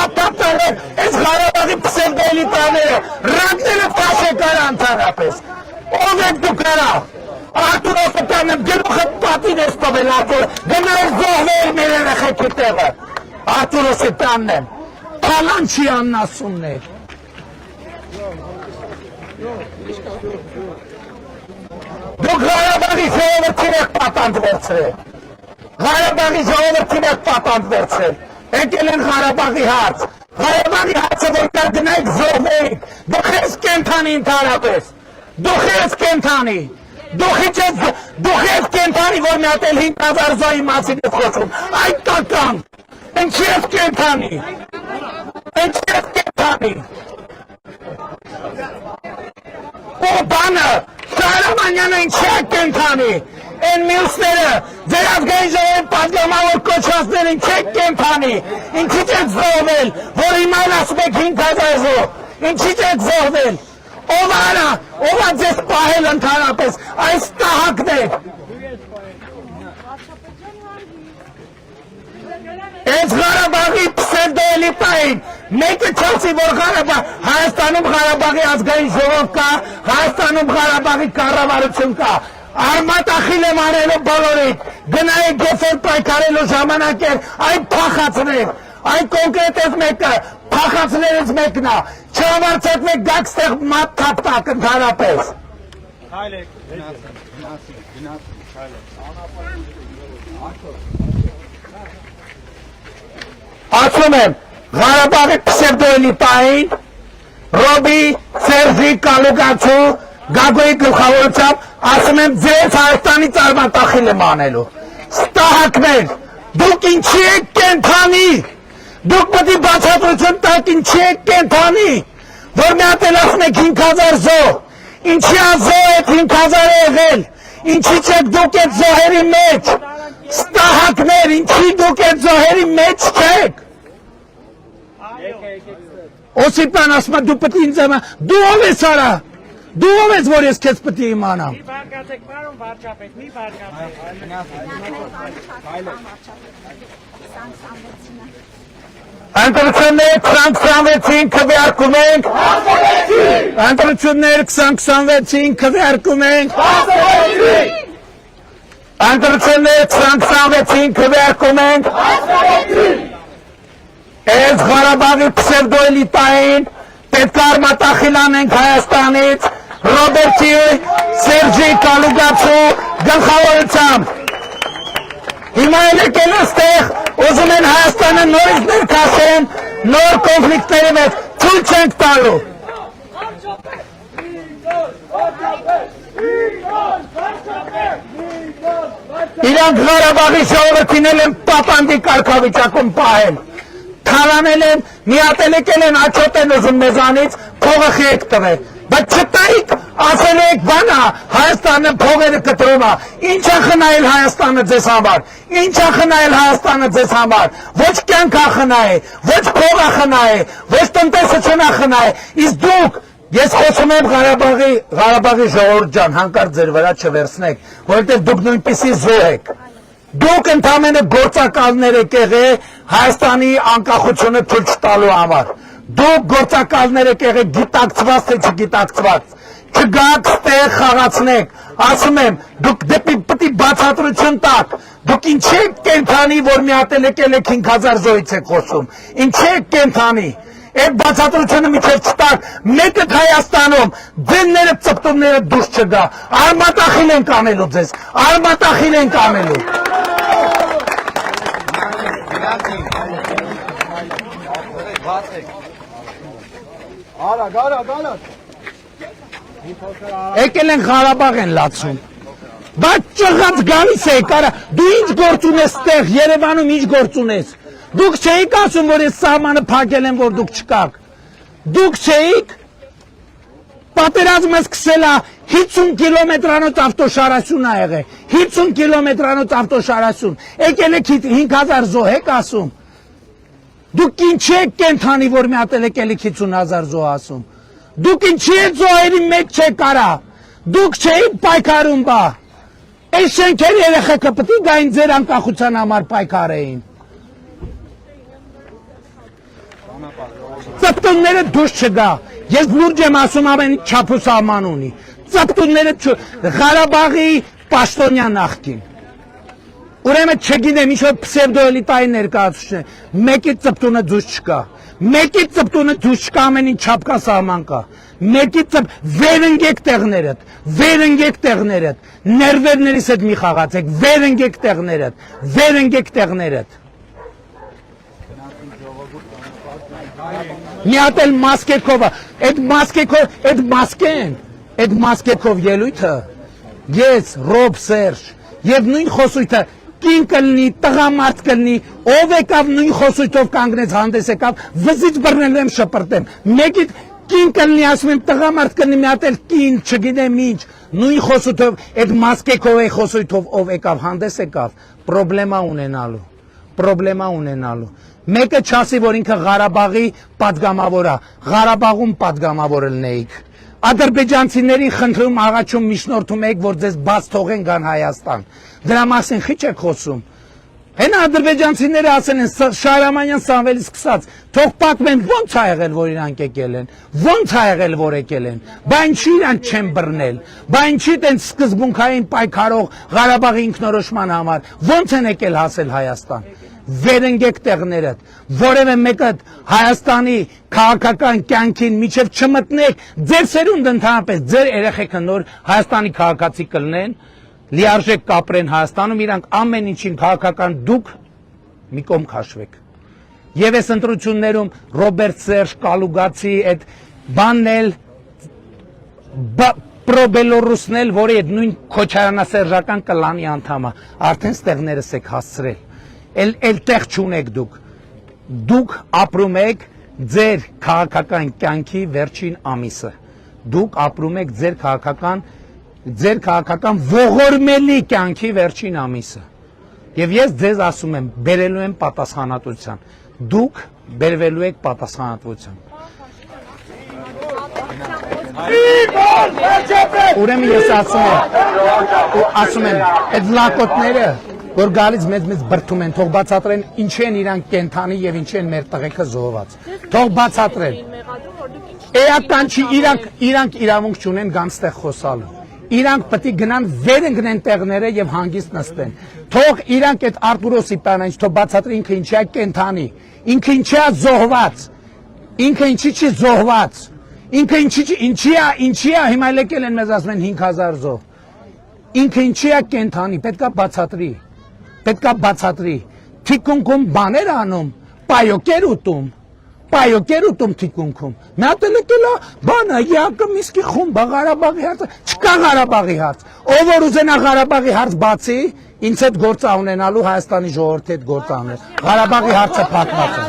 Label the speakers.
Speaker 1: ապտապտաներ, այս Ղարաբաղի պսևդոելիտաները, ռակները տաշեկար անցարապես։ Ով եք դուք արա։ Արտուր Օսպետյանն գլուխը պատին ես տվել Արտուր, գնայր զոհվել մեր երեխեքի տեղը։ Արտուր Օսպետյանն եմ, Փալանչյանն ասումն է։ Դուք Ղարաբաղի ժողովրդին եք պատանդ վերցրել։ Ղարաբաղի ժողովրդին եք պատանդ վերցրել։ Եկել են Ղարաբաղի հարց։ Ղարաբաղի հարցը որ կա գնայք զոհվեիք։ Դուք ես կենթանի ընդհանրապես։ Դուք ես կենթանի։ Դուք ես կենթանի, որ մի հատ էլ 5000 զոհի մասին ես խոսում։ Այդ կական։ Ինչի ես կենթանի։ Ինչի ես կենթանի։ Ու բանը, Շահրամանյանը ինչի է կենթանի։ Են մյուսները, ձեր ազգային ժողովի պատգամավոր կոչվածներ ինչի եք կենթանի, ինչի՞ց եք զոհվել, որ հիմա ասում եք 5000 զոհ, ինչի՞ց եք զոհվել, ով արա, ով է ձեզ պահել ընդհանրապես, այս տահակներ։ Այս Ղարաբաղի պսևդոելիտային, մեկը չասի, որ Հայաստանում Ղարաբաղի ազգային ժողով կա, Հայաստանում Ղարաբաղի կառավարություն կա, Արմատ ախիլ եմ արելու բոլորիդ, գնայեք գեսեր պայքարելու ժամանակ էր, այդ փախացներ, այդ կոնկրետ ես մեկը, փախացներից մեկն է, չավարցեք մեկ գակ ստեղ մատ թապտակ ընդհանրապես։
Speaker 2: Հայլեք,
Speaker 1: ասում եմ, Ղարաբաղի պսևդոելիտային, Ռոբի, Սերժի, Կալուգացու, Գագոյի գլխավորությամբ ասում եմ ձեզ Հայաստանի արմատախիլ եմ անելու։ Ստահակներ, դուք ինչի եք կենթանի, դուք պետք է բացատրություն տաք ինչի եք կենթանի, որ մի հատ էլ ասում եք 5000 զոհ, ինչի զոհ եք 5000 եղել, ինչի չեք դուք եք զոհերի մեջ, ստահակներ, ինչի դուք եք զոհերի մեջ չեք։ Օսիպյան ասում է դու պետք է ինձ դու ով ես արա։ Դու ով ես, որ ես քեզ պետք է իմանամ։
Speaker 2: Մի բարգացեք, պարոն վարչապետ, մի բարգացեք։
Speaker 1: Ընտրությունները 2026-ին քվեարկում ենք։ Ընտրությունները 2026-ին քվեարկում ենք։ Ընտրությունները 2026-ին քվեարկում ենք։ Այս Ղարաբաղի պսևդոելիտային պետք է արմատախիլ անենք Հայաստանից Ռոբերտի, Սերժի, Կալուգացու գլխավորությամբ։ Հիմա եկել այստեղ ուզում են Հայաստանը նորից ներքաշեն, նոր կոնֆլիկտների մեջ ցույց չենք տալու։ Իրանք Ղարաբաղի ժողովրդին են պատանդի կարգավիճակում պահել։ Թալանել են, միատել եկել են, աչոտ են ուզում մեզանից, փողը խեք տվել, բայց չտայիք, ասել եք բանա, Հայաստանը փողերը կտրում է, ինչ է խնայել Հայաստանը ձեզ համար, ինչ է խնայել Հայաստանը ձեզ համար, ոչ կյանք է խնայել, ոչ փող է խնայել, ոչ տնտեսություն է խնայել, իսկ դուք, ես խոսում եմ Ղարաբաղի ժողովուրդ ջան, հանկարծ ձեր վրա չվերցնեք, որովհետև դուք նույնպիսի զոհ եք։ Դուք ընդամենը գործակալներ եք եղել Հայաստանի անկախությունը թույլ չտալու համար։ Դուք գործակալներ եք եղել գիտակցված թե չգիտակցված։ Չգաք ստեղ խաղացնեք։ Ասում եմ, դուք դեպի պետք է բացատրություն տաք։ Դուք ինչի եք կենթանի, որ մի հատ եկել եք 5000 զոհից եք խոսում։ Ինչի եք կենթանի։ Այդ բացատրությունը միջև չտակ, մեկը Հայաստանում ձենները ծպտումները դուրս չգա։ Արմատախիլ ենք անելու ձեզ, արմատախիլ ենք անելու։ Եկել են Ղարաբաղ են լացում։ Բայց ճղած գալիս է, կարա, դու ինչ գործ ունես ստեղ, Երևանում ինչ գործ ունես։ Դուք չէիք ասում, որ ես սահմանը փակել եմ, որ դուք չկաք։ Դուք չէիք, պատերազմը սկսել է 50 կիլոմետրանոց ավտոշարասյուն ա եղել, 50 կիլոմետրանոց ավտոշարասյուն, եկել եք 5000 զոհ եք ասում։ Դուք ինչի եք կենթանի, որ մի հատ եկել եք 50000 զոհ ասում։ Դուք ինչի եք զոհերի մեջ չեք արա, դուք չէիք պայքարում բա։ Այս շենքերի երեխեքը պետք է գային ձեր անկախության համար պայքարեին։ Ծպտունները դուրս չգա։ Ես լուրջ եմ ասում ամեն ինչ չափ ու սահման ունի։ Ծպտունները Ղարաբաղի պաշտոնյա նախկին։ Ուրեմն չգիտեմ ինչ որ պսևդոէլիտայի ներկայացուցիչ է։ Մեկի ծպտունը դուրս չկա։ Մեկի ծպտունը դուրս չկա, ամեն ինչ չափ կա, սահման կա։ Մեկի վերընկեք տեղներդ, վերընկեք տեղներդ, ներվերներիս հետ մի խաղացեք, վերընկեք տեղներդ, վերընկեք տեղներդ։ Մի հատ էլ մասկեքով, այդ մասկեքով ելույթը, ես, Ռոբ Սերժ, եւ նույն խոսույթը կին կլնի, տղամարդ կլնի, ով եկավ նույն խոսույթով կանգնեց հանդես եկավ, վզից բռնելու եմ շպրտեմ, մեկի կին կլնի, ասում եմ տղամարդ կլնի, մի հատ էլ կին, չգիտեմ ինչ, նույն խոսույթով, այդ մասկեքով է խոսույթով ով եկավ հանդես եկավ, պրոբլեմա ունենալու, մեկը չասի, որ ինքը Ղարաբաղի պատգամավոր է, Ղարաբաղում պատգամավոր լնեիք, ադրբեջանցիներին խնդրում աղաչում միջնորդում եք, որ ձեզ բաց թողեն գան Հայաստան, դրա մասին խիչ եք խոսում, հենա ադրբեջանցիները ասեն են Շահրամանյան Սամվելից սկսած, թող պատմեն ոնց ա եղել, որ իրանք եկել են, ոնց ա եղել, որ եկել են, բա ինչի իրանք չեն բռնել, բա ինչի տենց սկզբունքային պայքարող Ղարաբաղի ինքնորոշման համար, ոնց են եկել հասել Հայաստան, վերընկեք տեղներդ, որևէ մեկը Հայաստանի քաղաքական կյանքին միջև չմտնեք, ձեր սերունդը ընդհանրապես, ձեր երեխեքը նոր Հայաստանի քաղաքացի կլնեն, լիարժեք կապրեն Հայաստանում, իրանք ամեն ինչին քաղաքական դուք մի կողմ քաշվեք։ Եվ այս ընտրություններում Ռոբերտ Սերժ Կալուգացի այդ բանն էլ պրոբելորուսն էլ, որի այդ նույն քոչարանասերժական կլանի անդամը, արդեն ստեղներս եք հասցրել, էլ տեղ չունեք դուք ապրում եք ձեր քաղաքական կյանքի վերջին ամիսը, դուք ապրում եք ձեր քաղաքական ողորմելի կյանքի վերջին ամիսը, եւ ես ձեզ ասում եմ, բերելու եմ պատասխանատվության, դուք բերվելու եք պատասխանատվության։ Ուրեմն ես ասում եմ, այդ լակոտները, որ գալից մեզ բրդում են, թող բացատրեն ինչի են իրանք կենթանի եւ ինչի են մեր տղեկը զոհված։ Թող բացատրեն։ Էական չի, իրանք իրավունք չունեն գանստեղ խոսալու։ Իրանք պետք է գնան վերընկնեն տեղները եւ հանգիստ նստեն։ Թող իրանք այդ Արտուրո Սիպյանին թող բացատրի ինքը ինչի է կենթանի, ինքը ինչի է զոհված, ինքը ինչի չի զոհված, ինքը ինչի է հիմա եկել են մեզ ասում են 5000 զոհ։ Ինքը ինչի է կենթանի, պետքա բացատրի, թիկունքում բաներ անում, պայոկեր ուտում թիկունքում, մի հատ էլ եկել է բանը, յակը միսկի խումբ, Ղարաբաղի հարցը, չկա Ղարաբաղի հարց, ով որ ուզենա Ղարաբաղի հարց բացի, ինձ հետ գործ ունենալու Հայաստանի ժողովրդի հետ գործ անել, Ղարաբաղի հարցը փակված է։